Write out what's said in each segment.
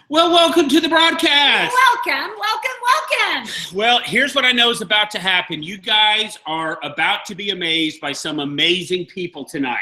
Well, welcome to the broadcast. Welcome. Well, here's what I know is about to happen. You guys are about to be amazed by some amazing people tonight.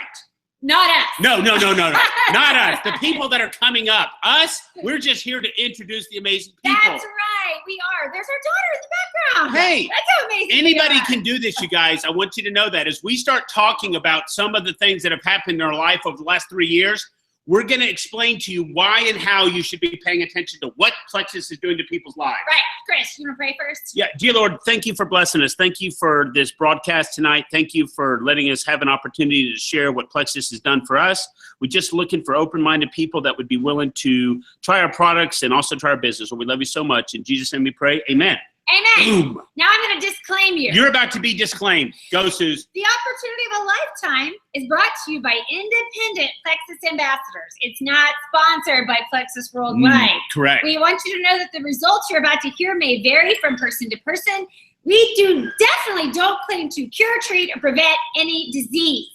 Not us. No. Not us. The people that are coming up. Us, we're just here to introduce the amazing people. That's right. We are. There's our daughter in the background. Hey, that's how amazing anybody can do this, you guys. I want you to know that as we start talking about some of the things that have happened in our life over the last 3 years, we're going to explain to you why and how you should be paying attention to what Plexus is doing to people's lives. Right. Chris, you want to pray first? Yeah. Dear Lord, thank you for blessing us. Thank you for this broadcast tonight. Thank you for letting us have an opportunity to share what Plexus has done for us. We're just looking for open-minded people that would be willing to try our products and also try our business. Well, we love you so much. In Jesus' name we pray. Amen. Amen. Boom. Now I'm going to disclaim you. You're about to be disclaimed. Go, Suze. The opportunity of a lifetime is brought to you by independent Plexus ambassadors. It's not sponsored by Plexus Worldwide. Correct. We want you to know that the results you're about to hear may vary from person to person. We definitely don't claim to cure, treat, or prevent any disease.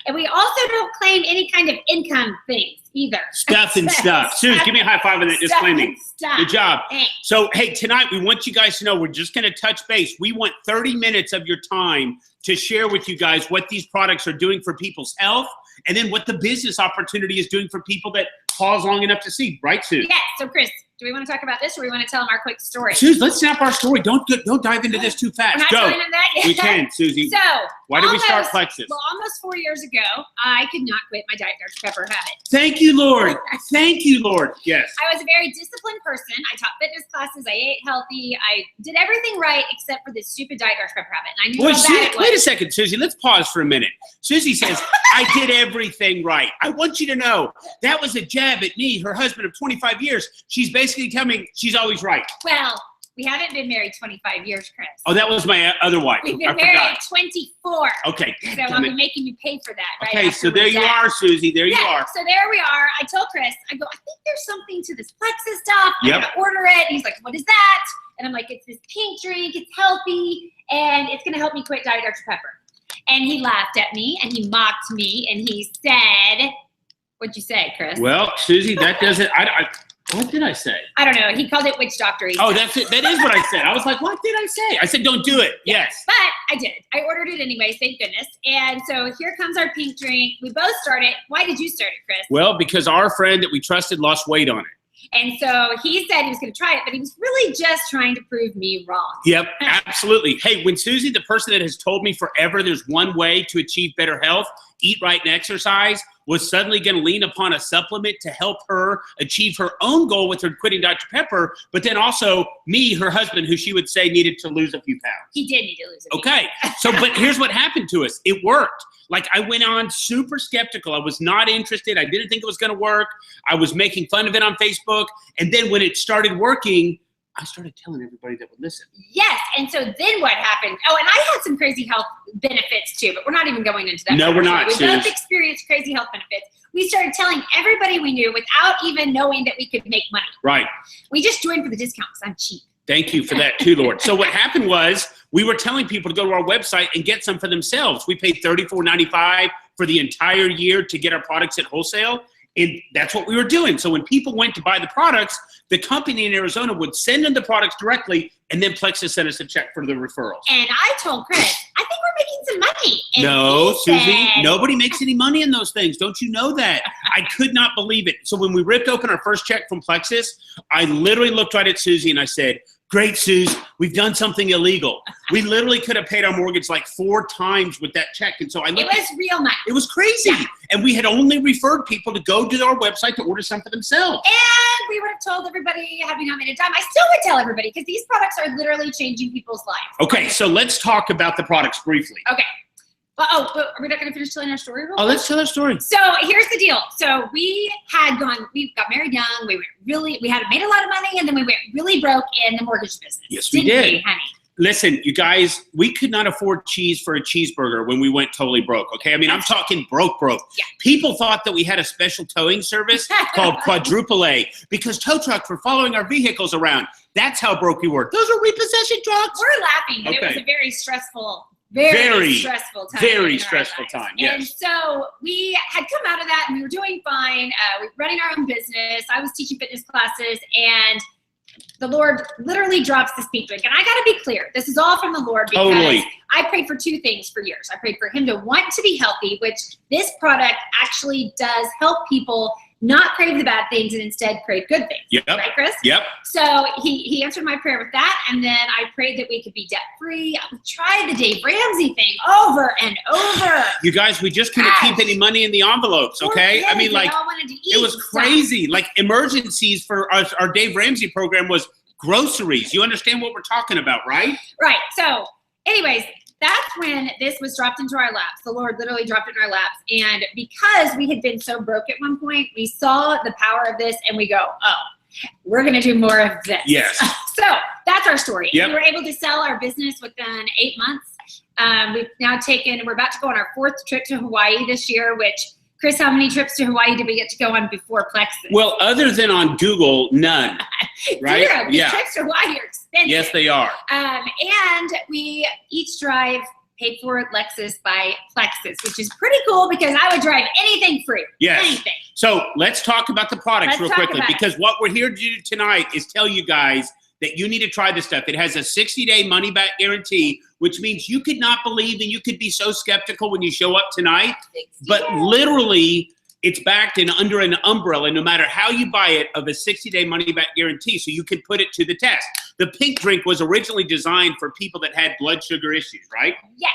And we also don't claim any kind of income things either. Stuff. Suze, give me a high five on that disclaiming. Good job. Thanks. So, hey, tonight we want you guys to know we're just going to touch base. We want 30 minutes of your time to share with you guys what these products are doing for people's health and then what the business opportunity is doing for people that pause long enough to see. Right, Suze? Yes. So, Chris, do we want to talk about this or we want to tell them our quick story? Suze, let's snap our story. Don't dive into this too fast. We're not Go. telling them that yet. We can, Susie. So, why did we start Plexus? Well, almost 4 years ago, I could not quit my Diet Dr. Pepper habit. Thank you, Lord. Thank you, Lord. Yes. I was a very disciplined person. I taught fitness classes. I ate healthy. I did everything right except for this stupid Diet Dr. Pepper habit. And I knew how bad it was. Wait a second, Susie. Let's pause for a minute. Susie says, I did everything right. I want you to know that was a jab at me, her husband of 25 years. She's basically telling me she's always right. Well, we haven't been married 25 years, Chris. Oh, that was my other wife. We've been married 24. Okay. So I'll be making you pay for that, right? Okay, so there you are, Susie. There you are. So there we are. I told Chris, I go, I think there's something to this Plexus stuff. I'm Yep. going to order it. And he's like, what is that? And I'm like, it's this pink drink. It's healthy. And it's going to help me quit Diet Dr. Pepper. And he laughed at me and he mocked me and he said, what'd you say, Chris? Well, Susie, that doesn't, what did I say? I don't know. He called it witch doctor. Oh, that's it. That is what I said. I was like, what did I say? I said, don't do it. Yes. But I did. I ordered it anyways, thank goodness. And so here comes our pink drink. We both started. Why did you start it, Chris? Well, because our friend that we trusted lost weight on it. And so he said he was going to try it, but he was really just trying to prove me wrong. Yep, absolutely. Hey, when Susie, the person that has told me forever there's one way to achieve better health, eat right and exercise, was suddenly going to lean upon a supplement to help her achieve her own goal with her quitting Dr. Pepper, but then also me, her husband, who she would say needed to lose a few pounds. He did need to lose a few Okay, so but here's what happened to us. It worked. Like I went on super skeptical. I was not interested. I didn't think it was going to work. I was making fun of it on Facebook. And then when it started working, I started telling everybody that would listen. Yes, and so then what happened? Oh, and I had some crazy health benefits too, but we're not even going into that. No, we're not. We both experienced crazy health benefits. We started telling everybody we knew without even knowing that we could make money. Right. We just joined for the discount because I'm cheap. Thank you for that too, Lord. So what happened was we were telling people to go to our website and get some for themselves. We paid $34.95 for the entire year to get our products at wholesale. And that's what we were doing. So when people went to buy the products, the company in Arizona would send them the products directly, and then Plexus sent us a check for the referrals. And I told Chris, I think we're making some money. And no, Susie, said, nobody makes any money in those things. Don't you know that? I could not believe it. So when we ripped open our first check from Plexus, I literally looked right at Susie and I said, great, Suze, we've done something illegal. We literally could have paid our mortgage like 4 times with that check. And so I looked. It was real money. It was crazy. Yeah. And we had only referred people to go to our website to order some for themselves. And we would have told everybody, had we not made a dime, I still would tell everybody because these products are literally changing people's lives. Okay, so let's talk about the products briefly. Okay. Well, are we not going to finish telling our story real quick? Oh, let's tell our story. So here's the deal. So we got married young. We had made a lot of money, and then we went really broke in the mortgage business. Yes, we did. Didn't we, honey? Listen, you guys, we could not afford cheese for a cheeseburger when we went totally broke, okay? I mean, I'm talking broke. Yeah. People thought that we had a special towing service called Quadruple A because tow trucks were following our vehicles around. That's how broke we were. Those are repossession trucks. We're laughing, but Okay. it was a very stressful very stressful time. Very stressful time, yes. And so we had come out of that and we were doing fine. We were running our own business. I was teaching fitness classes, and the Lord literally drops this pink drink. And I got to be clear, this is all from the Lord, because I prayed for two things for years. I prayed for him to want to be healthy, which this product actually does help people not crave the bad things and instead crave good things. Yep. Right, Chris? Yep. So he answered my prayer with that, and then I prayed that we could be debt free. I would try the Dave Ramsey thing over and over. You guys, we just couldn't keep any money in the envelopes, okay? I mean, like, it was crazy. Like, emergencies for us, our Dave Ramsey program was groceries. You understand what we're talking about, right? Right. So anyways, that's when this was dropped into our laps. The Lord literally dropped it in our laps. And because we had been so broke at one point, we saw the power of this and we go, oh, we're going to do more of this. Yes. So that's our story. Yep. We were able to sell our business within 8 months. We've now we're about to go on our 4th trip to Hawaii this year, which, Chris, how many trips to Hawaii did we get to go on before Plexus? Well, other than on Google, none. Right? 0. These trips to Hawaii are expensive. Yes, they are. And we each drive paid for Lexus by Plexus, which is pretty cool because I would drive anything free. Yes. Anything. So let's talk about the products real quickly, because what we're here to do tonight is tell you guys that you need to try this stuff. It has a 60-day money-back guarantee, which means you could not believe and you could be so skeptical when you show up tonight. But literally, it's backed in under an umbrella, no matter how you buy it, of a 60-day money-back guarantee, so you can put it to the test. The pink drink was originally designed for people that had blood sugar issues, right? Yes.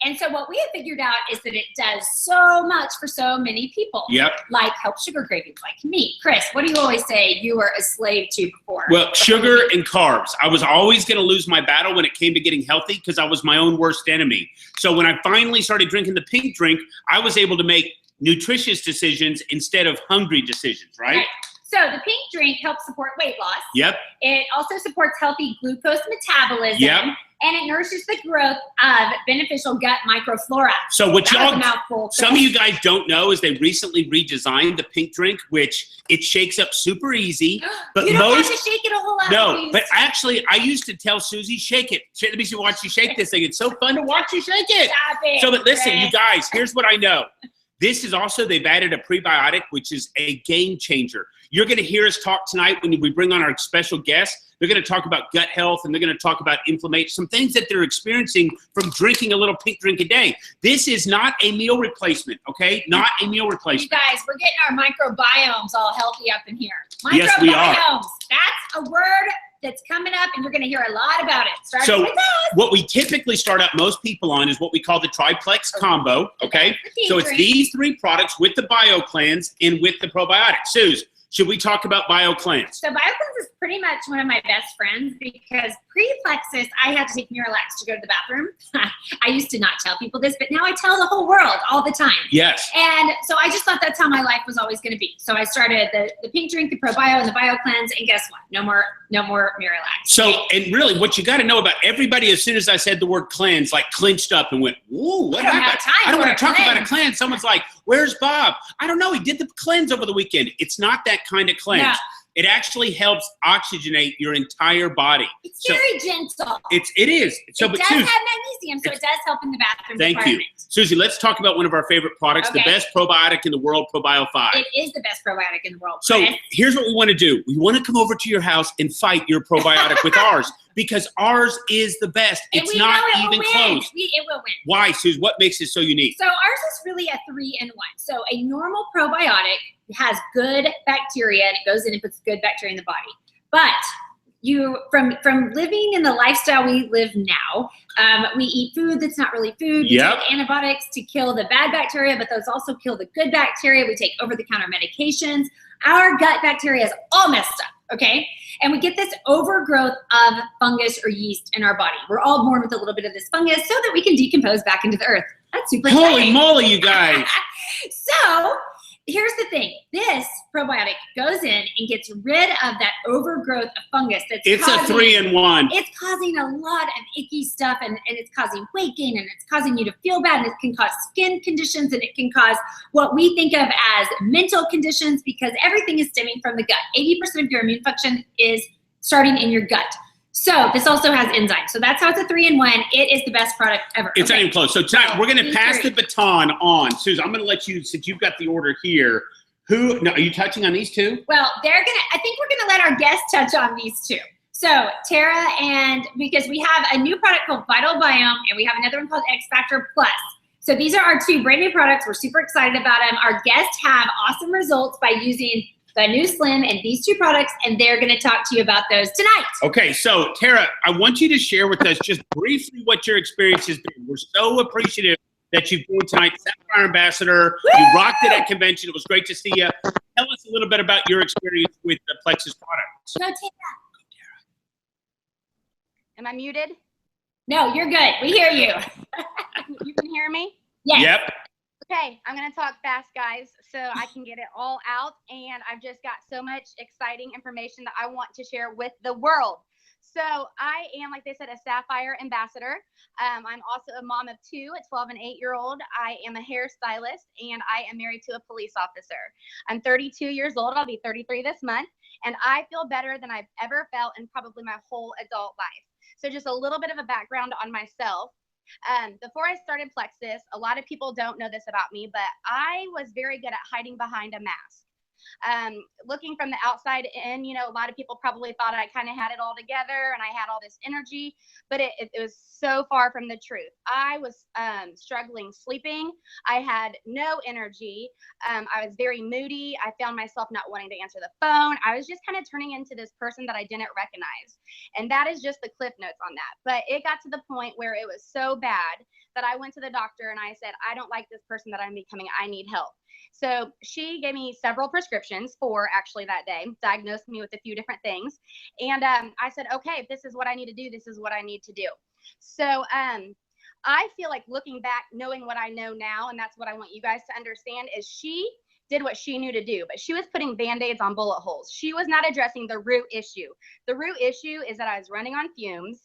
And so what we have figured out is that it does so much for so many people. Yep. Like help sugar cravings, like me. Chris, what do you always say you were a slave to before? Well, sugar and carbs. I was always going to lose my battle when it came to getting healthy because I was my own worst enemy. So when I finally started drinking the pink drink, I was able to make nutritious decisions instead of hungry decisions, right? So the pink drink helps support weight loss. Yep. It also supports healthy glucose metabolism. Yep. And it nourishes the growth of beneficial gut microflora. So what some of you guys don't know is they recently redesigned the pink drink, which it shakes up super easy. But you don't have to shake it a whole lot. No, but actually, I used to tell Susie, shake it. Let me see, watch you shake this thing. It's so fun to watch you shake it. Stop it, So, but listen, Chris. you guys, here's what I know. This is also, they've added a prebiotic, which is a game changer. You're going to hear us talk tonight when we bring on our special guests. They're going to talk about gut health, and they're going to talk about inflammation, some things that they're experiencing from drinking a little pink drink a day. This is not a meal replacement, okay? Not a meal replacement. You guys, we're getting our microbiomes all healthy up in here. Microbiomes. Yes, we are. That's a word that's coming up, and you're going to hear a lot about it. So what we typically start out most people on is what we call the Triplex Combo, okay? So it's these 3 products with the BioCleanse and with the probiotics. Suze, should we talk about BioCleanse? So BioCleanse is pretty much one of my best friends because pre-Plexus, I had to take Miralax to go to the bathroom. I used to not tell people this, but now I tell the whole world all the time. Yes. And so I just thought that's how my life was always going to be. So I started the pink drink, the ProBio, and the BioCleanse, and guess what? No more Miralax. So, and really, what you got to know about everybody, as soon as I said the word cleanse, like clinched up and went, "Whoa, what happened? I don't want to talk about a cleanse." Someone's like, "Where's Bob?" I don't know. He did the cleanse over the weekend. It's not that kind of cleanse. No. It actually helps oxygenate your entire body. It's very gentle. It is. So, it does have magnesium, so it does help in the bathroom department. Thank you. Susie, let's talk about one of our favorite products, the best probiotic in the world, ProBio 5. It is the best probiotic in the world. So here's what we want to do. We want to come over to your house and fight your probiotic with ours, because ours is the best. It's not even close. It will win. Why, Suze? What makes it so unique? So ours is really a 3-in-1. So a normal probiotic has good bacteria, and it goes in and puts good bacteria in the body. But you, from living in the lifestyle we live now, we eat food that's not really food. We take antibiotics to kill the bad bacteria, but those also kill the good bacteria. We take over-the-counter medications. Our gut bacteria is all messed up, okay? And we get this overgrowth of fungus or yeast in our body. We're all born with a little bit of this fungus so that we can decompose back into the earth. That's super exciting. Holy moly, you guys. So here's the thing. This probiotic goes in and gets rid of that overgrowth of fungus that's It's a 3-in-1. It's causing a lot of icky stuff, and it's causing weight gain, and it's causing you to feel bad, and it can cause skin conditions, and it can cause what we think of as mental conditions, because everything is stemming from the gut. 80% of your immune function is starting in your gut. So this also has enzymes. So that's how it's a 3-in-1. It is the best product ever. It's not even close. So tonight, we're going to pass three. the baton on. Susan, I'm going to let you, since you've got the order here, are you touching on these two? Well, I think we're gonna let our guests touch on these two. So Tara, and because we have a new product called Vital Biome, and we have another one called X Factor Plus. So these are our two brand new products. We're super excited about them. Our guests have awesome results by using the new Slim and these two products, and they're gonna talk to you about those tonight. Okay, so Tara, I want you to share with us just briefly what your experience has been. We're so appreciative that you've been tonight, Sapphire Ambassador. Woo! You rocked it at convention. It was great to see you. Tell us a little bit about your experience with the Plexus products. Go, Tara. Am I muted? No, you're good. We hear you. You can hear me? Yes. Yep. Okay, I'm gonna talk fast, guys, so I can get it all out. And I've just got so much exciting information that I want to share with the world. So I am, like they said, a Sapphire Ambassador. I'm also a mom of two, a 12 and 8-year-old. I am a hairstylist, and I am married to a police officer. I'm 32 years old. I'll be 33 this month, and I feel better than I've ever felt in probably my whole adult life. So just a little bit of a background on myself. Before I started Plexus, a lot of people don't know this about me, but I was very good at hiding behind a mask. Looking from the outside in, you know, a lot of people probably thought I kind of had it all together and I had all this energy, but it was so far from the truth. I was struggling sleeping. I had no energy. I was very moody. I found myself not wanting to answer the phone. I was just kind of turning into this person that I didn't recognize. And that is just the cliff notes on that. But it got to the point where it was so bad that I went to the doctor and I said, I don't like this person that I'm becoming. I need help. So she gave me several prescriptions for actually that day, diagnosed me with a few different things. And I said, okay, if this is what I need to do, this is what I need to do. So I feel like looking back, knowing what I know now, and that's what I want you guys to understand, is she did what she knew to do, but she was putting Band-Aids on bullet holes. She was not addressing the root issue. The root issue is that I was running on fumes.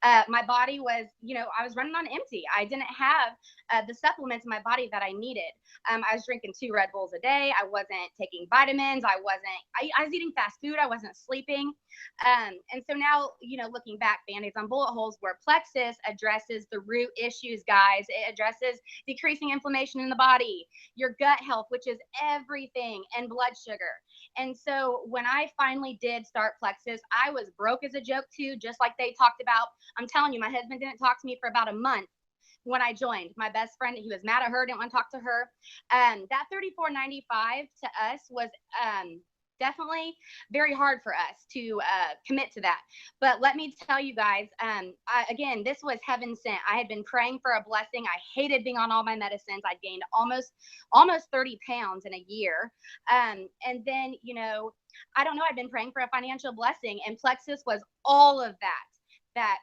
My body was, you know, I was running on empty. I didn't have the supplements in my body that I needed. I was drinking 2 Red Bulls a day. I wasn't taking vitamins. I was eating fast food. I wasn't sleeping. And so now, you know, looking back, Band-Aids on bullet holes, where Plexus addresses the root issues, guys. It addresses decreasing inflammation in the body, your gut health, which is everything, and blood sugar. And so when I finally did start Plexus, I was broke as a joke too, just like they talked about. I'm telling you, my husband didn't talk to me for about a month when I joined. My best friend, he was mad at her, didn't want to talk to her. That $34.95 to us was definitely very hard for us to commit to that. But let me tell you guys, again, this was heaven sent. I had been praying for a blessing. I hated being on all my medicines. I'd gained almost 30 pounds in a year. And then, you know, I don't know, I'd been praying for a financial blessing, and Plexus was all of that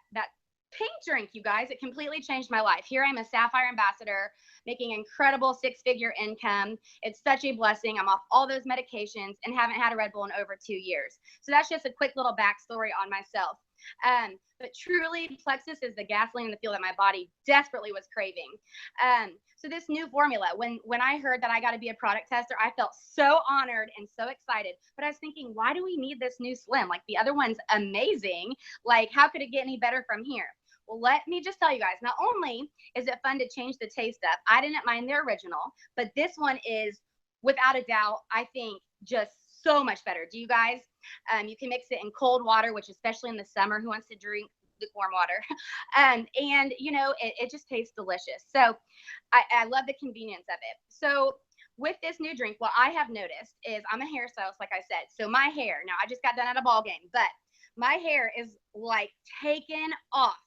pink drink, you guys. It completely changed my life. Here I'm a Sapphire Ambassador making incredible 6-figure income. It's such a blessing. I'm off all those medications and haven't had a Red Bull in over 2 years. So that's just a quick little backstory on myself. But truly, Plexus is the gasoline in the fuel that my body desperately was craving. So this new formula, when I heard that I got to be a product tester, I felt so honored and so excited. But I was thinking, why do we need this new Slim? Like, the other one's amazing. Like, how could it get any better from here? Well, let me just tell you guys, not only is it fun to change the taste up, I didn't mind the original, but this one is, without a doubt, I think just so much better. Do you guys? You can mix it in cold water, which especially in the summer, who wants to drink lukewarm water? And you know, it just tastes delicious. So I love the convenience of it. So with this new drink, what I have noticed is, I'm a hairstylist, like I said. So my hair, now I just got done at a ball game, but my hair is like taken off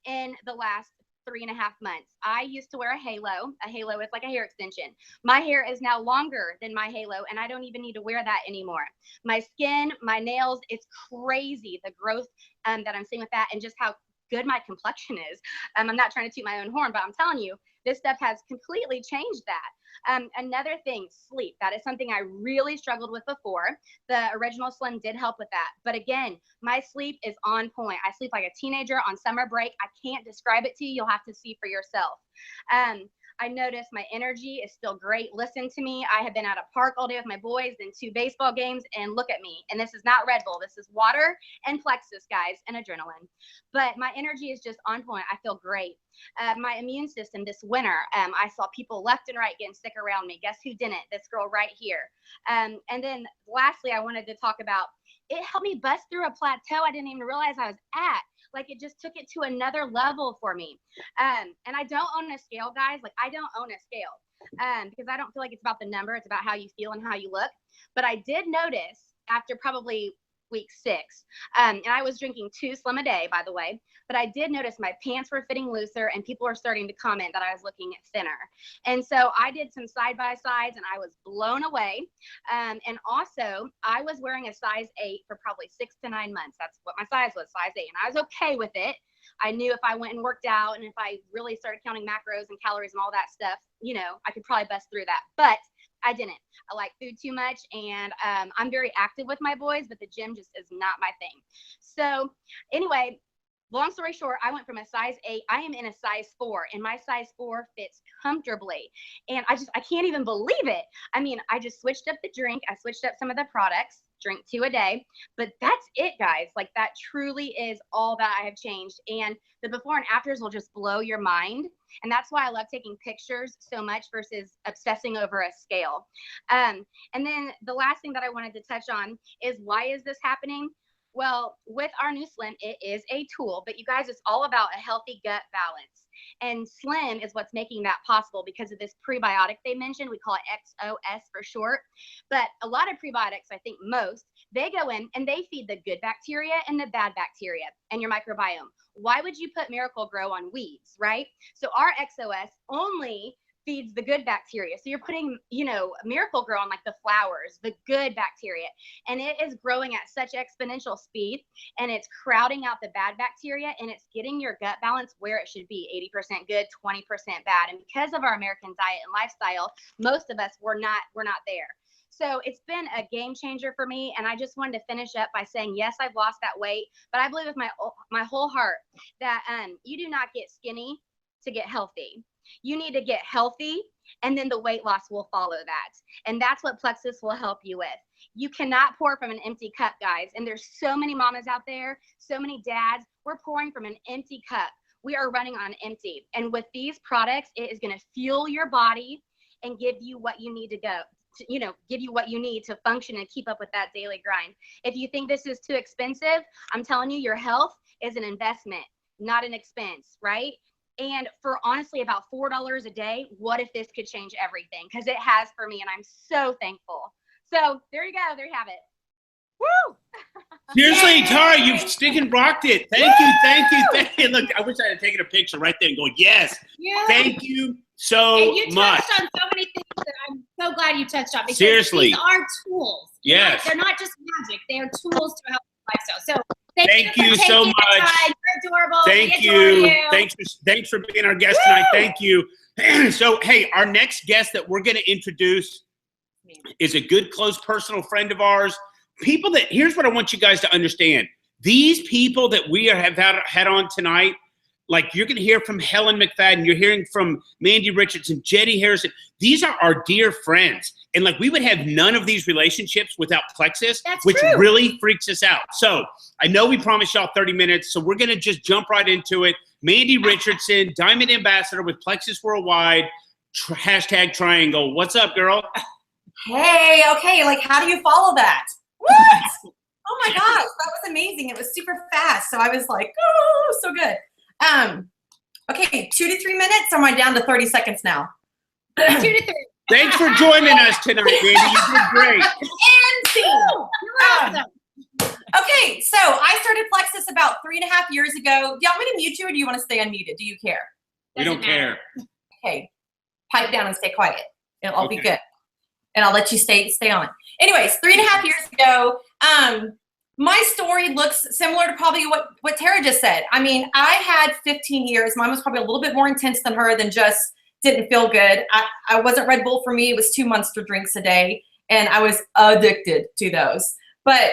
in the last 3.5 months. I used to wear a halo. A halo is like a hair extension. My hair is now longer than my halo, and I don't even need to wear that anymore. My skin, my nails, it's crazy, the growth that I'm seeing with that, and just how good my complexion is. I'm not trying to toot my own horn, but I'm telling you, this stuff has completely changed that. Another thing, sleep. That is something I really struggled with before. The original Slim did help with that. But again, my sleep is on point. I sleep like a teenager on summer break. I can't describe it to you. You'll have to see for yourself. I noticed my energy is still great. Listen to me. I have been at a park all day with my boys and 2 baseball games, and look at me. And this is not Red Bull. This is water and Plexus, guys, and adrenaline. But my energy is just on point. I feel great. My immune system this winter, I saw people left and right getting sick around me. Guess who didn't? This girl right here. And then lastly, I wanted to talk about, it helped me bust through a plateau I didn't even realize I was at. Like, it just took it to another level for me. And I don't own a scale, guys. Like, I don't own a scale because I don't feel like it's about the number. It's about how you feel and how you look. But I did notice after probably week 6, and I was drinking 2 Slim a day, by the way, but I did notice my pants were fitting looser and people were starting to comment that I was looking thinner. And so I did some side-by-sides and I was blown away. And also I was wearing a size 8 for probably 6 to 9 months. That's what my size was, size 8. And I was okay with it. I knew if I went and worked out and if I really started counting macros and calories and all that stuff, you know, I could probably bust through that. But I didn't. I like food too much, and I'm very active with my boys, but the gym just is not my thing. So anyway, long story short, I went from a size 8. I am in a size 4, and my size 4 fits comfortably. And I can't even believe it. I mean, I just switched up the drink. I switched up some of the products, drink 2 a day, but that's it, guys. Like, that truly is all that I have changed. And the before and afters will just blow your mind. And that's why I love taking pictures so much versus obsessing over a scale. And then the last thing that I wanted to touch on is, why is this happening? Well, with our new Slim, it is a tool, but you guys, it's all about a healthy gut balance. And Slim is what's making that possible because of this prebiotic they mentioned. We call it XOS for short. But a lot of prebiotics, I think most, they go in and they feed the good bacteria and the bad bacteria and your microbiome. Why would you put Miracle-Gro on weeds, right? So our XOS only feeds the good bacteria. So you're putting, you know, Miracle-Gro on like the flowers, the good bacteria, and it is growing at such exponential speed, and it's crowding out the bad bacteria, and it's getting your gut balance where it should be, 80% good, 20% bad. And because of our American diet and lifestyle, most of us we're not there. So it's been a game changer for me. And I just wanted to finish up by saying, yes, I've lost that weight, but I believe with my whole heart that you do not get skinny to get healthy. You need to get healthy, and then the weight loss will follow that. And that's what Plexus will help you with. You cannot pour from an empty cup, guys. And there's so many mamas out there, so many dads. We're pouring from an empty cup. We are running on empty. And with these products, it is going to fuel your body and give you what you need to go. You know, give you what you need to function and keep up with that daily grind. If you think this is too expensive, I'm telling you, your health is an investment, not an expense, right? And for honestly about $4 a day, what if this could change everything? Because it has for me, and I'm so thankful. So there you go. There you have it. Woo! Seriously, Tara, you've stinking rocked it. Thank you, thank you, thank you. Look, I wish I had taken a picture right there and going, yes, thank you so much. And you touched on so many things that I'm so glad you touched on. Because seriously, these are tools. Yes. They're not just magic. They are tools to help lifestyle. So thank you so much. You're adorable. Thank you. Thanks for being our guest tonight. Thank you. So, hey, our next guest that we're going to introduce is a good, close, personal friend of ours. People that, here's what I want you guys to understand. These people that we have had on tonight, like you're going to hear from Helen McFadden, you're hearing from Mandy Richardson, Jetty Harrison. These are our dear friends. And like, we would have none of these relationships without Plexus, which really freaks us out. So I know we promised y'all 30 minutes, so we're going to just jump right into it. Mandy Richardson, Diamond Ambassador with Plexus Worldwide, hashtag Triangle. What's up, girl? Hey, okay, like how do you follow that? What? Oh my gosh, that was amazing. It was super fast. So I was like, oh, so good. Okay, 2 to 3 minutes, or am I down to 30 seconds now? 2 to 3. Thanks for joining us tonight, Mandy. You did great. And scene. You're awesome. Okay, so I started Plexus about 3.5 years ago. Do you want me to mute you, or do you want to stay unmuted? Do you care? We don't care. Okay, pipe down and stay quiet. It'll all be good. And I'll let you stay on. Anyways, 3.5 years ago, my story looks similar to probably what Tara just said. I mean, I had 15 years. Mine was probably a little bit more intense than her, than just didn't feel good. I wasn't Red Bull for me. It was 2 monster drinks a day, and I was addicted to those. But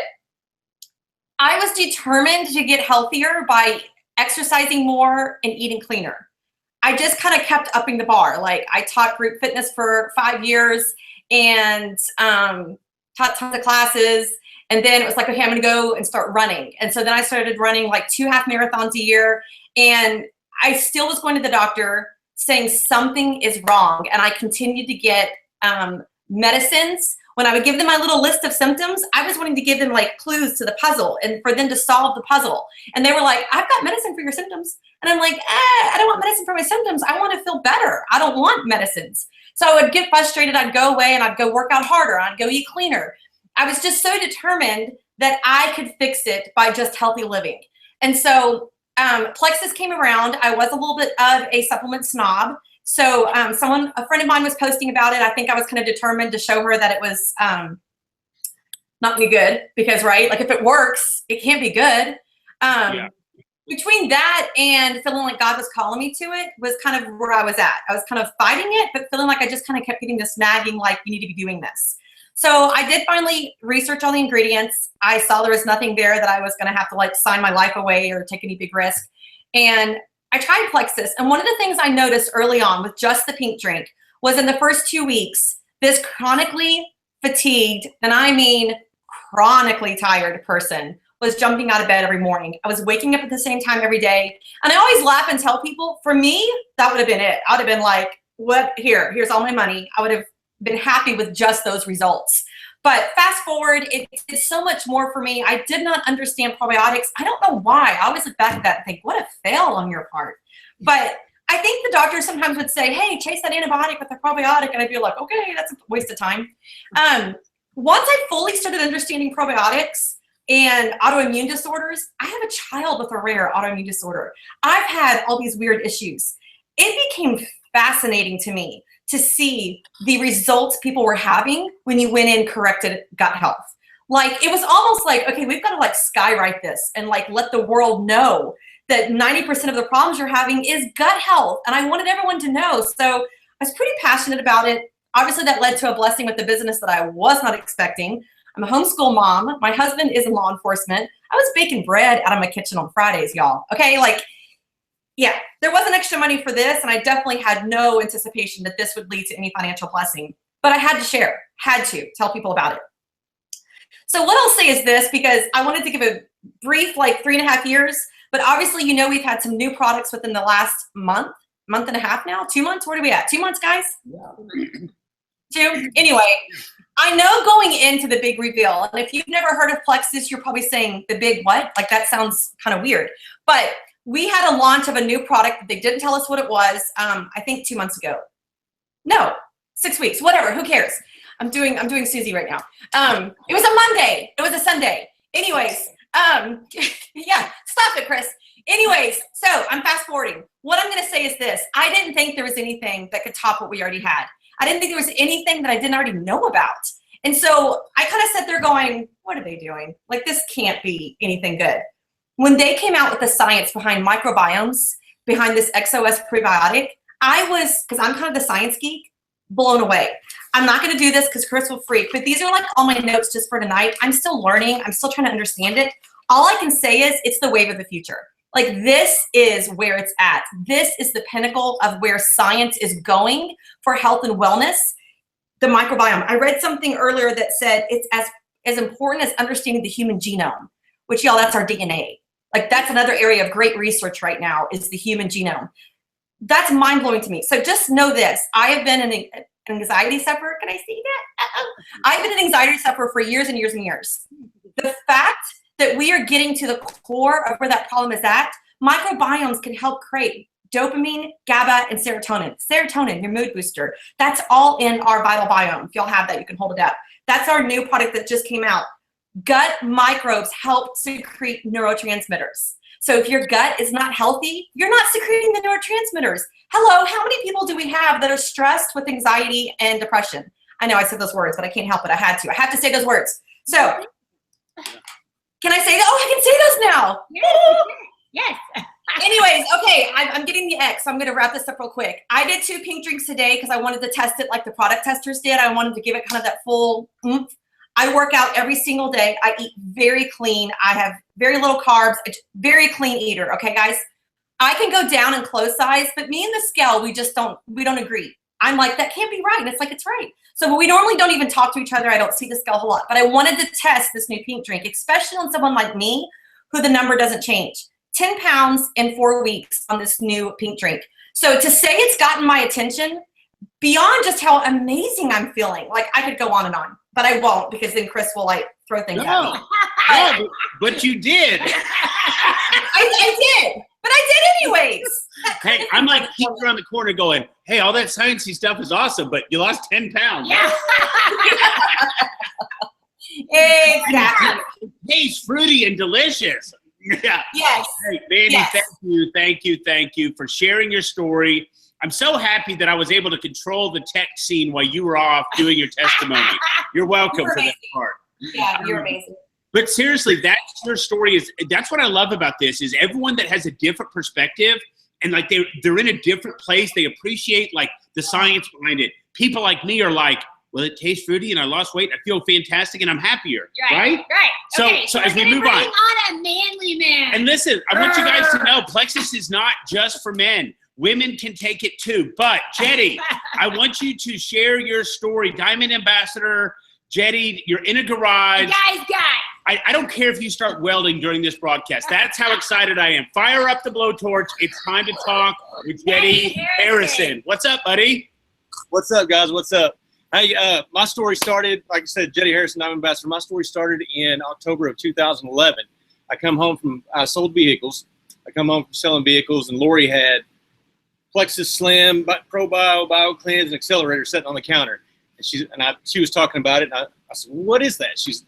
I was determined to get healthier by exercising more and eating cleaner. I just kind of kept upping the bar. Like I taught group fitness for 5 years and taught tons of classes. And then it was like, okay, I'm going to go and start running. And so then I started running like 2 half marathons a year. And I still was going to the doctor saying something is wrong. And I continued to get medicines. When I would give them my little list of symptoms, I was wanting to give them like clues to the puzzle and for them to solve the puzzle. And they were like, I've got medicine for your symptoms. And I'm like, I don't want medicine for my symptoms. I want to feel better. I don't want medicines. So I would get frustrated. I'd go away and I'd go work out harder. I'd go eat cleaner. I was just so determined that I could fix it by just healthy living. And so Plexus came around. I was a little bit of a supplement snob. So a friend of mine was posting about it. I think I was kind of determined to show her that it was not any good because, right, like if it works, it can't be good. Between that and feeling like God was calling me to it was kind of where I was at. I was kind of fighting it, but feeling like I just kind of kept getting this nagging, like, you need to be doing this. So I did finally research all the ingredients. I saw there was nothing there that I was going to have to like sign my life away or take any big risk. And I tried Plexus. And one of the things I noticed early on with just the pink drink was in the first 2 weeks, this chronically fatigued, and I mean chronically tired person was jumping out of bed every morning. I was waking up at the same time every day. And I always laugh and tell people, for me, that would have been it. I would have been like, here's all my money. I would have been happy with just those results. But fast forward, it's so much more for me. I did not understand probiotics. I don't know why. I always look back at that and think, what a fail on your part. But I think the doctor sometimes would say, hey, chase that antibiotic with a probiotic. And I'd be like, okay, that's a waste of time. Once I fully started understanding probiotics and autoimmune disorders, I have a child with a rare autoimmune disorder. I've had all these weird issues. It became fascinating to me to see the results people were having when you went in corrected gut health. Like, it was almost like, okay, we've got to like skywrite this and like let the world know that 90% of the problems you're having is gut health. And I wanted everyone to know. So I was pretty passionate about it. Obviously that led to a blessing with the business that I was not expecting. I'm a homeschool mom. My husband is in law enforcement. I was baking bread out of my kitchen on Fridays, y'all. Okay, like, yeah, there wasn't extra money for this, and I definitely had no anticipation that this would lead to any financial blessing. But I had to share, had to tell people about it. So what I'll say is this, because I wanted to give a brief, like 3.5 years, but obviously, you know, we've had some new products within the last month and a half now, 2 months. Where are we at? 2 months, guys? Yeah. 2? Anyway, I know going into the big reveal, and if you've never heard of Plexus, you're probably saying the big what? Like that sounds kind of weird. But we had a launch of a new product that they didn't tell us what it was, I think 2 months ago. No, 6 weeks, whatever, who cares? I'm doing Susie right now. It was a Monday, it was a Sunday. Anyways, yeah, stop it, Chris. Anyways, so I'm fast forwarding. What I'm gonna say is this, I didn't think there was anything that could top what we already had. I didn't think there was anything that I didn't already know about. And so I kind of sat there going, what are they doing? Like, this can't be anything good. When they came out with the science behind microbiomes, behind this XOS prebiotic, I was, because I'm kind of the science geek, blown away. I'm not going to do this because Chris will freak, but these are like all my notes just for tonight. I'm still learning. I'm still trying to understand it. All I can say is it's the wave of the future. Like, this is where it's at. This is the pinnacle of where science is going for health and wellness. The microbiome. I read something earlier that said it's as important as understanding the human genome, which, y'all, that's our DNA. Like, that's another area of great research right now is the human genome. That's mind-blowing to me. So just know this. I have been an anxiety sufferer. Can I say that? I've been an anxiety sufferer for years and years and years. The fact that we are getting to the core of where that problem is at, microbiomes can help create dopamine, GABA, and serotonin. Serotonin, your mood booster. That's all in our vital biome. If y'all have that, you can hold it up. That's our new product that just came out. Gut microbes help secrete neurotransmitters. So if your gut is not healthy, you're not secreting the neurotransmitters. Hello, how many people do we have that are stressed with anxiety and depression? I know I said those words, but I can't help it. I had to. I have to say those words. So can I say that? Oh, I can say those now. Yes. Anyways, okay, I'm getting the X. So I'm going to wrap this up real quick. I did 2 pink drinks today because I wanted to test it like the product testers did. I wanted to give it kind of that full oomph. I work out every single day. I eat very clean. I have very little carbs, very clean eater. Okay, guys? I can go down in clothes size, but me and the scale, we don't agree. I'm like, that can't be right. And it's like, it's right. So we normally don't even talk to each other. I don't see the scale a whole lot, but I wanted to test this new pink drink, especially on someone like me, who the number doesn't change. 10 pounds in 4 weeks on this new pink drink. So to say it's gotten my attention beyond just how amazing I'm feeling, like I could go on and on, but I won't, because then Chris will like throw things at me. No, but you did. I did, but I did anyways. Hey, I'm like peeking around the corner going, hey, all that sciencey stuff is awesome, but you lost 10 pounds. Yeah. Exactly. It tastes fruity and delicious. Yeah. Yes. Hey, Mandy, Yes. thank you for sharing your story. I'm so happy that I was able to control the tech scene while you were off doing your testimony. You're welcome You're for that amazing. part. Yeah, you're amazing. But seriously, that's your story. That's what I love about this, is everyone that has a different perspective, and like they're in a different place. They appreciate like the science behind it. People like me are like, well, it tastes fruity and I lost weight. I feel fantastic and I'm happier. Right? Right. So Okay, as we we're move gonna on. bring on a manly man. And listen, I want you guys to know Plexus is not just for men. Women can take it too. But Jetty, I want you to share your story. Diamond Ambassador, Jetty, you're in a garage. Guys. I don't care if you start welding during this broadcast. That's how excited I am. Fire up the blowtorch. It's time to talk with Jetty Harrison. What's up, buddy? What's up, guys? What's up? Hey, my story started, like I said, Jetty Harrison, I'm ambassador. My story started in October of 2011. I sold vehicles. I come home from selling vehicles, and Lori had Plexus Slim, Pro Bio, BioCleanse, and accelerator sitting on the counter. And she was talking about it, and I said, what is that? She's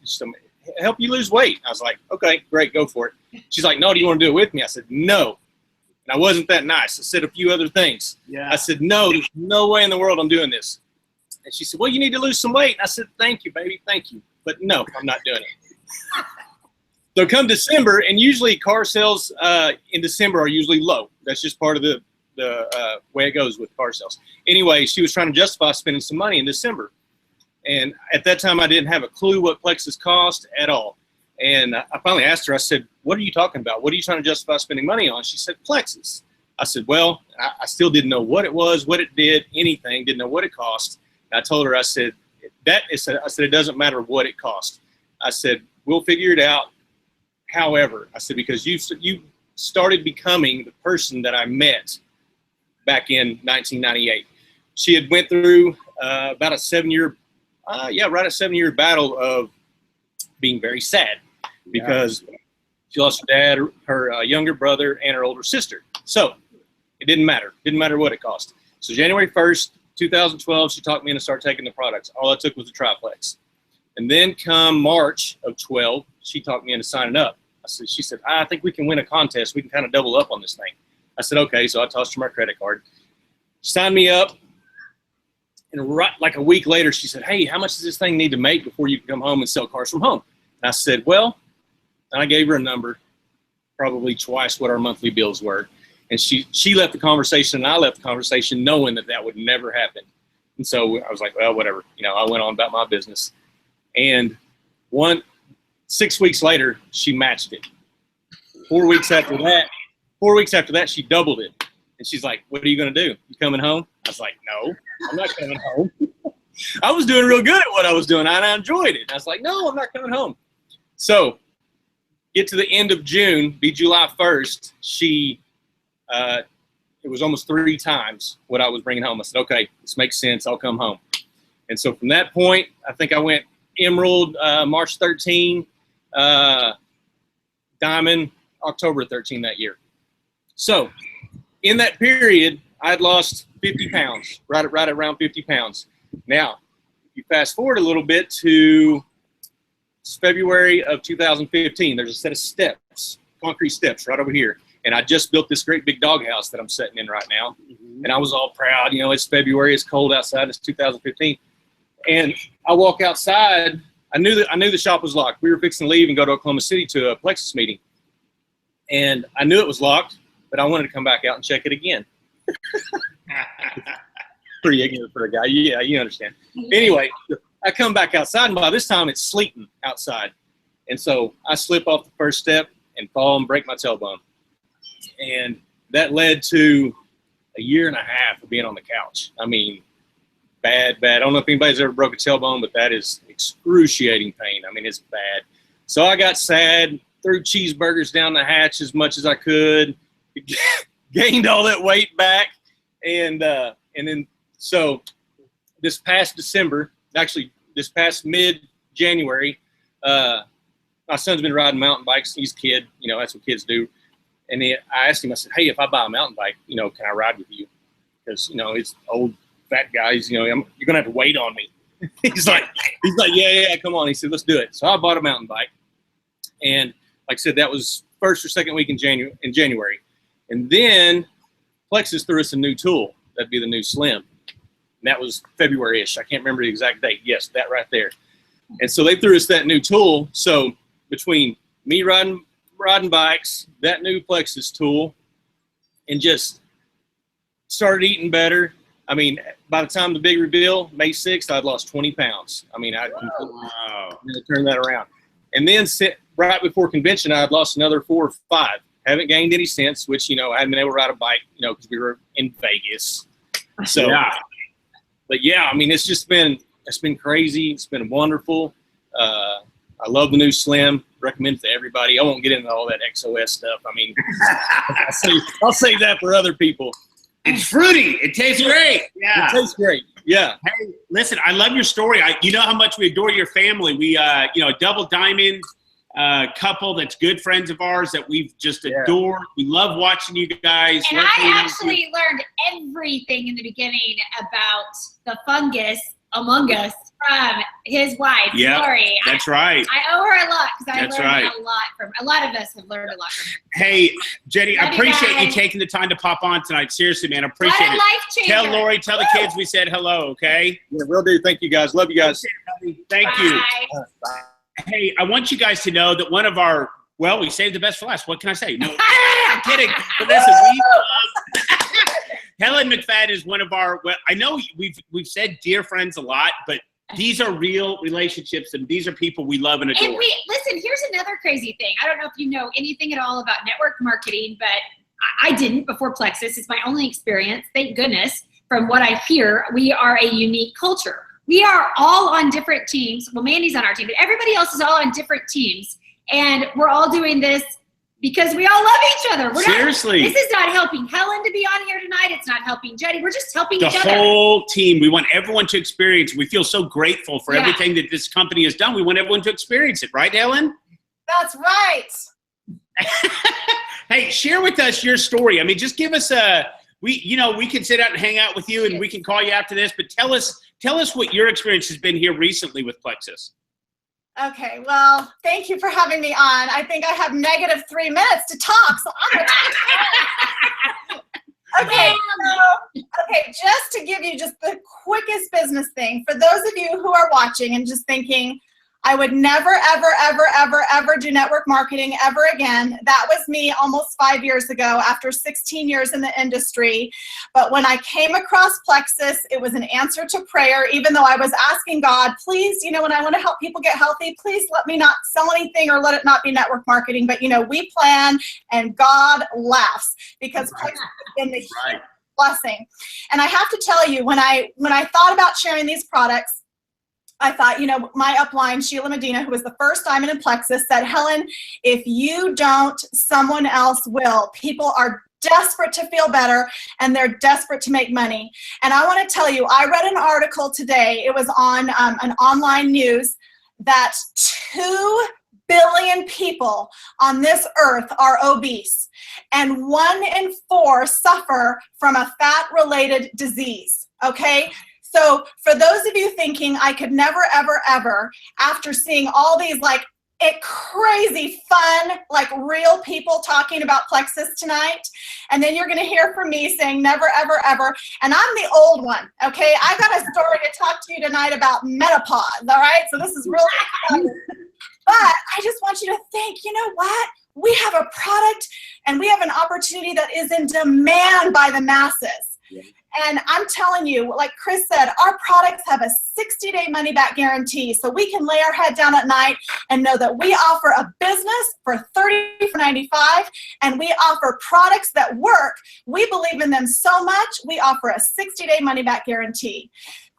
help you lose weight. I was like, okay, great, go for it. She's like, no, do you want to do it with me? I said, no. And I wasn't that nice. I said a few other things. Yeah. I said, no, there's no way in the world I'm doing this. And she said, well, you need to lose some weight. And I said, thank you, baby, thank you. But no, I'm not doing it. So come December, and usually car sales in December are usually low. That's just part of the way it goes with car sales. Anyway, she was trying to justify spending some money in December. And at that time, I didn't have a clue what Plexus cost at all. And I finally asked her, I said, what are you talking about? What are you trying to justify spending money on? She said, Plexus. I said, well, I still didn't know what it was, what it did, anything, didn't know what it cost. And I told her, I said, it doesn't matter what it cost. I said, we'll figure it out. However, I said, because you started becoming the person that I met back in 1998. She had went through about a 7-year battle of being very sad because she lost her dad, her younger brother, and her older sister. So it didn't matter. Didn't matter what it cost. So January 1st, 2012, she talked me into start taking the products. All I took was the Triplex. And then come March of 12, she talked me into signing up. She said, I think we can win a contest. We can kind of double up on this thing. I said, okay. So I tossed her my credit card. She signed me up. And right like a week later, she said, hey, how much does this thing need to make before you can come home and sell cars from home? And I said, well, and I gave her a number, probably twice what our monthly bills were. And she left the conversation, and I left the conversation knowing that would never happen. And so I was like, well, whatever. I went on about my business. And 6 weeks later, she matched it. 4 weeks after that, she doubled it. And she's like, what are you going to do? You coming home? I was like, no, I'm not coming home. I was doing real good at what I was doing, and I enjoyed it. And I was like, no, I'm not coming home. So get to the end of June, be July 1st, it was almost 3 times what I was bringing home. I said, okay, this makes sense. I'll come home. And so from that point, I think I went Emerald March 13, Diamond October 13 that year. So in that period, I'd lost 50 pounds, right around 50 pounds. Now, if you fast forward a little bit to February of 2015, there's a set of steps, concrete steps right over here. And I just built this great big doghouse that I'm sitting in right now. Mm-hmm. And I was all proud. It's February, it's cold outside, it's 2015. And I walk outside. I knew the shop was locked. We were fixing to leave and go to Oklahoma City to a Plexus meeting. And I knew it was locked, but I wanted to come back out and check it again. Pretty ignorant for a guy. Yeah, you understand. Anyway, I come back outside, and by this time it's sleeting outside. And so I slip off the first step and fall and break my tailbone. And that led to a year and a half of being on the couch. I mean, bad. I don't know if anybody's ever broke a tailbone, but that is excruciating pain. I mean, it's bad. So I got sad, threw cheeseburgers down the hatch as much as I could, gained all that weight back, and then so this past December, actually this past mid-January, my son's been riding mountain bikes. He's a kid, you know, that's what kids do. And I asked him, I said, hey, if I buy a mountain bike, you know, can I ride with you? Because, you know, it's old fat guys, you know, you're going to have to wait on me. he's like, yeah, come on. He said, let's do it. So I bought a mountain bike. And like I said, that was first or second week in January. And then Plexus threw us a new tool. That'd be the new Slim. And that was February-ish. I can't remember the exact date. Yes, that right there. And so they threw us that new tool. So between me riding bikes, that new Plexus tool, and just started eating better. I mean, by the time the big reveal, May 6th, I'd lost 20 pounds. I mean, I completely turned that around. And then right before convention, I had lost another 4 or 5. Haven't gained any since, which, you know, I hadn't been able to ride a bike, you know, because we were in Vegas. So, yeah. But yeah, I mean, it's been crazy. It's been wonderful. I love the new Slim. Recommend it to everybody. I won't get into all that XOS stuff. I mean, I'll save that for other people. It's fruity. It tastes great. Yeah. It tastes great. Yeah. Hey, listen, I love your story. You know how much we adore your family. We, you know, a double diamond couple that's good friends of ours that we've just adored. We love watching you guys. And I actually learned everything in the beginning about the fungus among us from his wife, Lori. That's right. I owe her a lot because I learned a lot of us have learned a lot from her. Hey, Jetty, I appreciate you taking the time to pop on tonight. Seriously, man, I appreciate it. Tell Lori, tell the kids we said hello, okay? Yeah, will do. Thank you, guys. Love you guys. Thank you. Bye. Hey, I want you guys to know that one of our, well, we saved the best for last. What can I say? No, I'm kidding. But listen, Helen McFadden is one of our, well, I know we've said dear friends a lot, but these are real relationships, and these are people we love and adore. And listen, here's another crazy thing. I don't know if you know anything at all about network marketing, but I didn't before Plexus. It's my only experience. Thank goodness. From what I hear, we are a unique culture. We are all on different teams. Well, Mandy's on our team, but everybody else is all on different teams. And we're all doing this because we all love each other. Seriously. This is not helping Helen to be on here tonight. It's not helping Jetty. We're just helping each other. The whole team. We want everyone to experience. We feel so grateful for everything that this company has done. We want everyone to experience it. Right, Helen? That's right. Hey, share with us your story. I mean, just give us we can sit out and hang out with you, and we can call you after this, but tell us what your experience has been here recently with Plexus. Okay, well, thank you for having me on. I think I have negative 3 minutes to talk, so I'm gonna talk. Okay, just to give you just the quickest business thing, for those of you who are watching and just thinking, I would never, ever, ever, ever, ever do network marketing ever again. That was me almost 5 years ago after 16 years in the industry. But when I came across Plexus, it was an answer to prayer, even though I was asking God, please, you know, when I want to help people get healthy, please let me not sell anything or let it not be network marketing. But, you know, we plan and God laughs because Plexus has been the huge blessing. And I have to tell you, when I thought about sharing these products, I thought, you know, my upline, Sheila Medina, who was the first diamond in Plexus, said, Helen, if you don't, someone else will. People are desperate to feel better, and they're desperate to make money. And I want to tell you, I read an article today. It was on an online news that 2 billion people on this earth are obese, and 1 in 4 suffer from a fat-related disease, okay? So for those of you thinking I could never, ever, ever, after seeing all these like crazy fun, like real people talking about Plexus tonight, and then you're going to hear from me saying never, ever, ever, and I'm the old one, okay? I got a story to talk to you tonight about menopause, all right? So this is really exciting. But I just want you to think, you know what? We have a product and we have an opportunity that is in demand by the masses. Yeah. And I'm telling you, like Chris said, our products have a 60-day money-back guarantee, so we can lay our head down at night and know that we offer a business for $34.99 $34.95, and we offer products that work. We believe in them so much, we offer a 60-day money-back guarantee.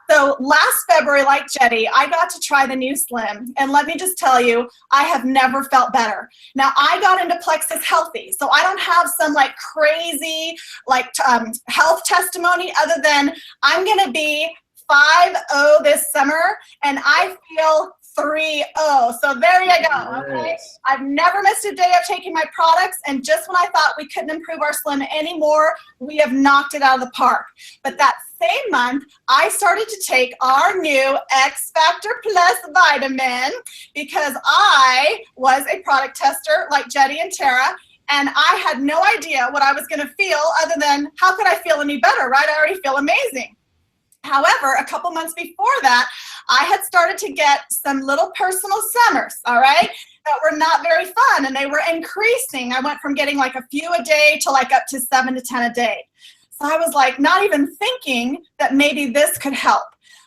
So last February, like Jetty, I got to try the new Slim, and let me just tell you, I have never felt better. Now, I got into Plexus healthy, so I don't have some like crazy health testimony other than I'm gonna be 5-0 this summer, and I feel 3-0. So there you go. Okay. I've never missed a day of taking my products, and just when I thought we couldn't improve our Slim anymore, we have knocked it out of the park. But that same month, I started to take our new X Factor Plus vitamin because I was a product tester like Jetty and Tara, and I had no idea what I was going to feel other than how could I feel any better, right? I already feel amazing. However, a couple months before that, I had started to get some little personal summers, all right, that were not very fun, and they were increasing. I went from getting like a few a day to like up to 7 to 10 a day. So I was like not even thinking that maybe this could help.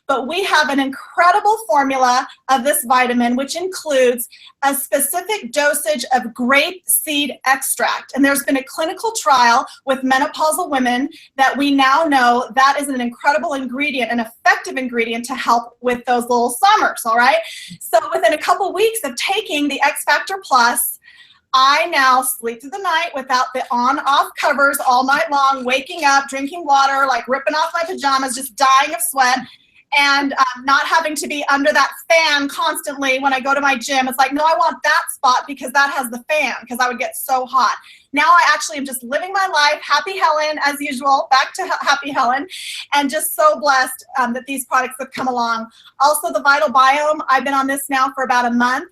But we have an incredible formula of this vitamin, which includes a specific dosage of grape seed extract. And there's been a clinical trial with menopausal women that we now know that is an incredible ingredient, an effective ingredient to help with those little summers, all right? So within a couple weeks of taking the X Factor Plus, I now sleep through the night without the on-off covers all night long, waking up, drinking water, like ripping off my pajamas, just dying of sweat. And not having to be under that fan constantly when I go to my gym. It's like, no, I want that spot because that has the fan, because I would get so hot. Now I actually am just living my life, happy Helen as usual, back to happy Helen, and just so blessed that these products have come along. Also the Vital Biome, I've been on this now for about a month.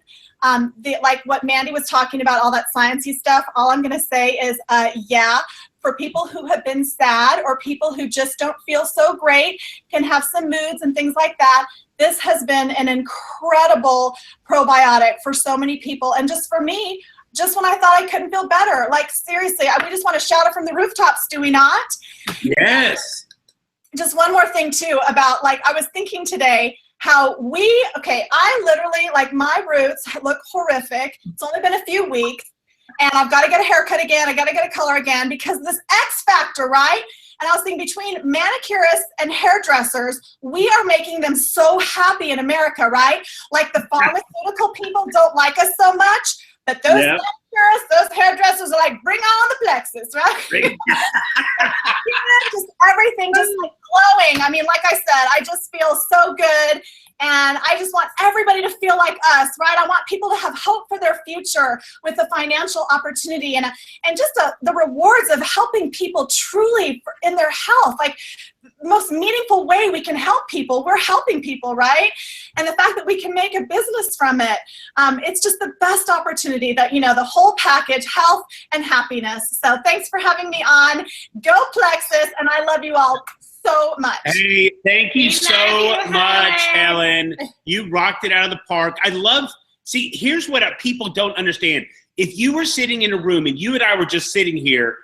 Like what Mandy was talking about, all that sciencey stuff, all I'm gonna say is yeah. For people who have been sad or people who just don't feel so great, can have some moods and things like that, this has been an incredible probiotic for so many people. And just for me, just when I thought I couldn't feel better, like seriously, we just want to shout it from the rooftops, do we not? Yes. Just one more thing too about, like, I was thinking today, how I literally, like, my roots look horrific. It's only been a few weeks. And I've got to get a haircut again. I got to get a color again because of this X Factor, right? And I was thinking between manicurists and hairdressers, we are making them so happy in America, right? Like the pharmaceutical people don't like us so much, but those manicurists, those hairdressers are like, bring on the Plexus, right? Just everything just like glowing. I mean, like I said, I just feel so good. And I just want everybody to feel like us, right? I want people to have hope for their future with a financial opportunity and just the rewards of helping people truly in their health. Like the most meaningful way we can help people, we're helping people, right? And the fact that we can make a business from it, it's just the best opportunity that, you know, the whole package, health and happiness. So thanks for having me on. Go Plexus, and I love you all so much. Hey, thank you so much, Helen. You rocked it out of the park. See, here's what people don't understand. If you were sitting in a room and you and I were just sitting here,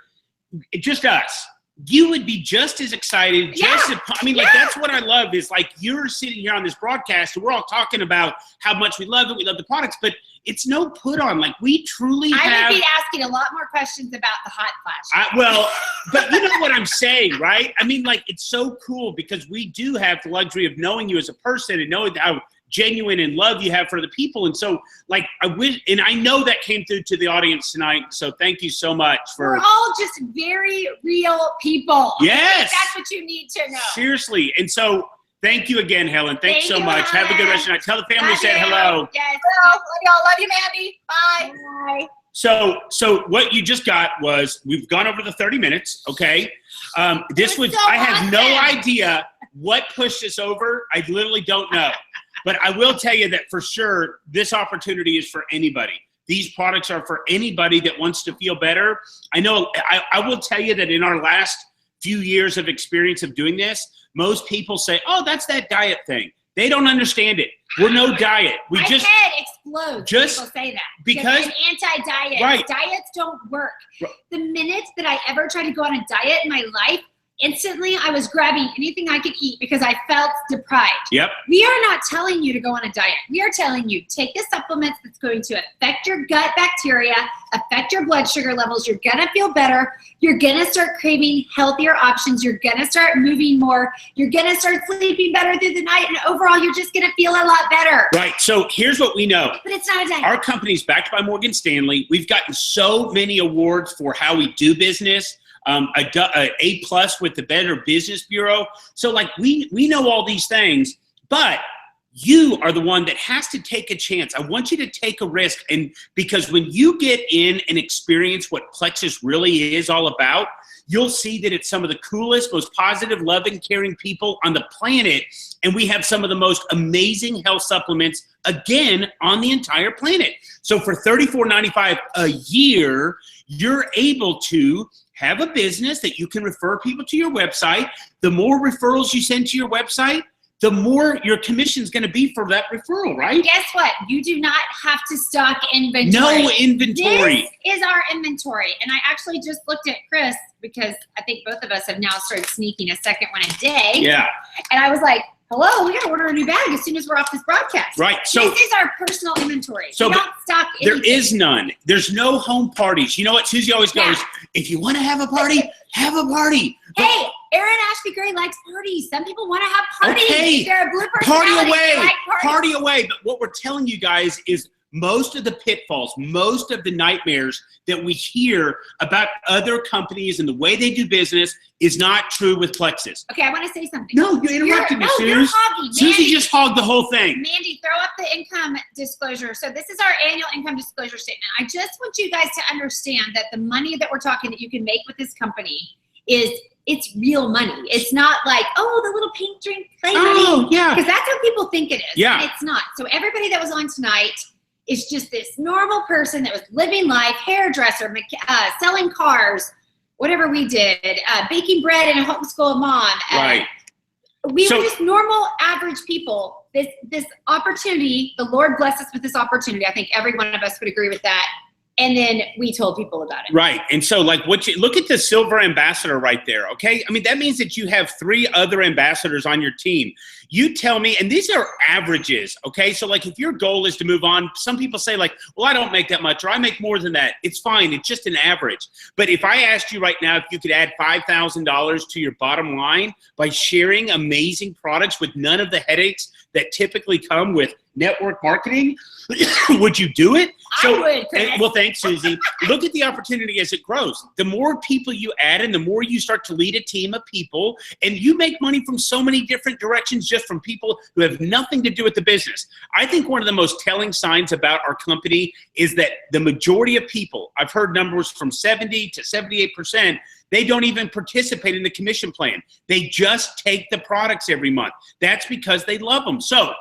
just us, you would be just as excited. Like, that's what I love is, like, you're sitting here on this broadcast and we're all talking about how much we love it. We love the products, but it's no put on. Like, we truly I would be asking a lot more questions about the hot flash. But you know what I'm saying, right? I mean, like, it's so cool because we do have the luxury of knowing you as a person and knowing how genuine and love you have for the people. And so, like, I know that came through to the audience tonight. So thank you so much for. We're all just very real people. Yes. That's what you need to know. Seriously. And so thank you again, Helen. Thanks so much. Helen. Have a good rest of the night. Tell the family we said hello. Yes. Love y'all. Love you, Mandy. Bye. Bye. So what you just got was, we've gone over the 30 minutes. Okay. I had no idea what pushed us over. I literally don't know. But I will tell you that for sure, this opportunity is for anybody. These products are for anybody that wants to feel better. I know, I will tell you that in our last few years of experience of doing this, most people say, oh, that's that diet thing. They don't understand it. We're no diet. My head explodes when people say that. Because I'm anti-diet. Right. Diets don't work. Right. The minute that I ever try to go on a diet in my life, instantly I was grabbing anything I could eat because I felt deprived. Yep. We are not telling you to go on a diet. We are telling you, take the supplements that's going to affect your gut bacteria, affect your blood sugar levels. You're going to feel better. You're going to start craving healthier options. You're going to start moving more. You're going to start sleeping better through the night. And overall, you're just going to feel a lot better. Right. So here's what we know. But it's not a diet. Our company's backed by Morgan Stanley. We've gotten so many awards for how we do business. A+ with the Better Business Bureau. So like we know all these things, but you are the one that has to take a chance. I want you to take a risk, and because when you get in and experience what Plexus really is all about, you'll see that it's some of the coolest, most positive, loving, caring people on the planet, and we have some of the most amazing health supplements, again, on the entire planet. So for $34.95 a year, you're able to have a business that you can refer people to your website. The more referrals you send to your website, the more your commission is going to be for that referral, right? Guess what? You do not have to stock inventory. No inventory. This is our inventory. And I actually just looked at Chris because I think both of us have now started sneaking a second one a day. Yeah. And I was like, hello, we got to order a new bag as soon as we're off this broadcast. Right. So this is our personal inventory. So we don't stock anything. there is none. There's no home parties. You know what Susie always goes, if you want to have a party, have a party. Hey, Erin Ashby Gray likes parties. Some people want to have parties. Okay. They're a blue Party personality. away. They like parties. Party away. But what we're telling you guys is most of the pitfalls, most of the nightmares that we hear about other companies and the way they do business is not true with Plexus. Okay, I want to say something. No, you interrupted me, You're Suze. hogging. Susie Mandy, just hogged the whole thing. Mandy, throw up the income disclosure. So this is our annual income disclosure statement. I just want you guys to understand that the money that we're talking that you can make with this company it's real money. It's not like, oh, the little pink drink play money. Oh, yeah. Because that's what people think it is. Yeah. And it's not. So everybody that was on tonight is just this normal person that was living life, hairdresser, selling cars, whatever we did, baking bread and a homeschool mom. Right. We were just normal, average people. This opportunity, the Lord blessed us with this opportunity. I think every one of us would agree with that. And then we told people about it. Right. And so like look at the silver ambassador right there. Okay. I mean, that means that you have 3 other ambassadors on your team. You tell me, and these are averages. Okay. So like if your goal is to move on, some people say like, well, I don't make that much or I make more than that. It's fine. It's just an average. But if I asked you right now, if you could add $5,000 to your bottom line by sharing amazing products with none of the headaches that typically come with network marketing, would you do it? I would, Chris. Well, thanks, Susie. Look at the opportunity as it grows. The more people you add and the more you start to lead a team of people, and you make money from so many different directions just from people who have nothing to do with the business. I think one of the most telling signs about our company is that the majority of people, I've heard numbers from 70 to 78%, they don't even participate in the commission plan. They just take the products every month. That's because they love them. So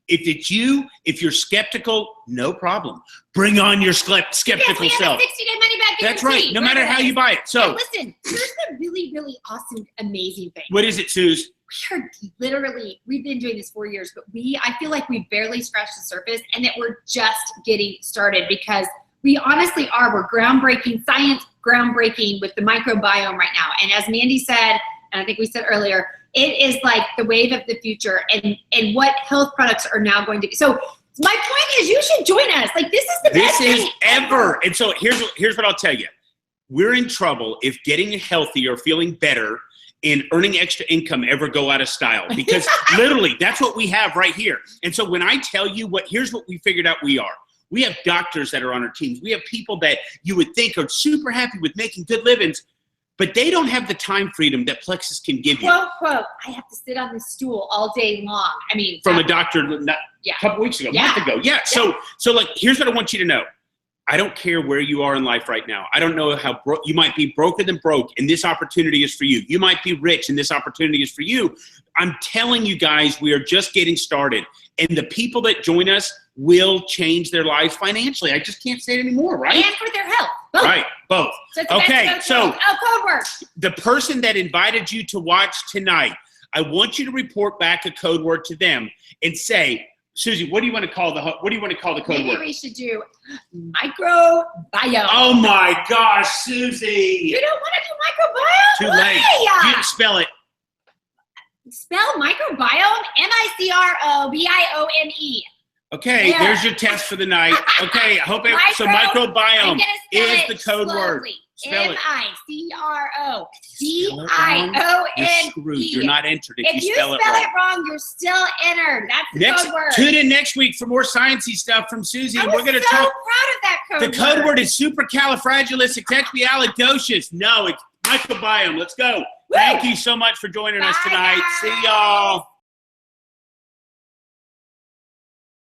if it's you, if you're skeptical, no problem. Bring on your skeptical yes, we self. have a 60-day money back guarantee. That's right. No matter how you buy it. So and listen, here's the really, really awesome, amazing thing. what is it, Suze? We are literally, we've been doing this 4 years, but I feel like we barely scratched the surface and that we're just getting started because we honestly are. We're groundbreaking, science groundbreaking with the microbiome right now. And as Mandy said, and I think we said earlier, it is like the wave of the future and what health products are now going to be. So my point is you should join us. Like this is the best thing ever. And so here's what I'll tell you. We're in trouble if getting healthy or feeling better and earning extra income ever go out of style because literally that's what we have right here. And so when I tell you here's what we figured out we are. We have doctors that are on our teams. We have people that you would think are super happy with making good livings, but they don't have the time freedom that Plexus can give you. Quote, I have to sit on this stool all day long. I mean, from a doctor a couple weeks ago, a month ago. Yeah. So like, here's what I want you to know. I don't care where you are in life right now. I don't know how you might be broker than broke, and this opportunity is for you. You might be rich, and this opportunity is for you. I'm telling you guys, we are just getting started, and the people that join us will change their lives financially. I just can't say it anymore, right? And for their health. Both. Right, both. So okay, so code word. The person that invited you to watch tonight, I want you to report back a code word to them and say, Susie, what do you want to call the code Maybe word? we should do microbiome. Oh my gosh, Susie! You don't want to do microbiome? Too late. Why? You didn't spell it. Spell microbiome MICROBIOME. Okay, Yeah. there's your test for the night. Okay, I hope so. I'm Microbiome gonna spell is it the code word. slowly. Spell it. MICROBIOME. You're screwed. You're not entered if, If you spell it wrong. you're still entered. That's the code word. Tune in next week for more sciencey stuff from Susie. I And was we're going to so talk. proud of that code The code word is supercalifragilisticexpialidocious. No, it's microbiome. Let's go. Woo! Thank you so much for joining us Bye, tonight. guys. See y'all.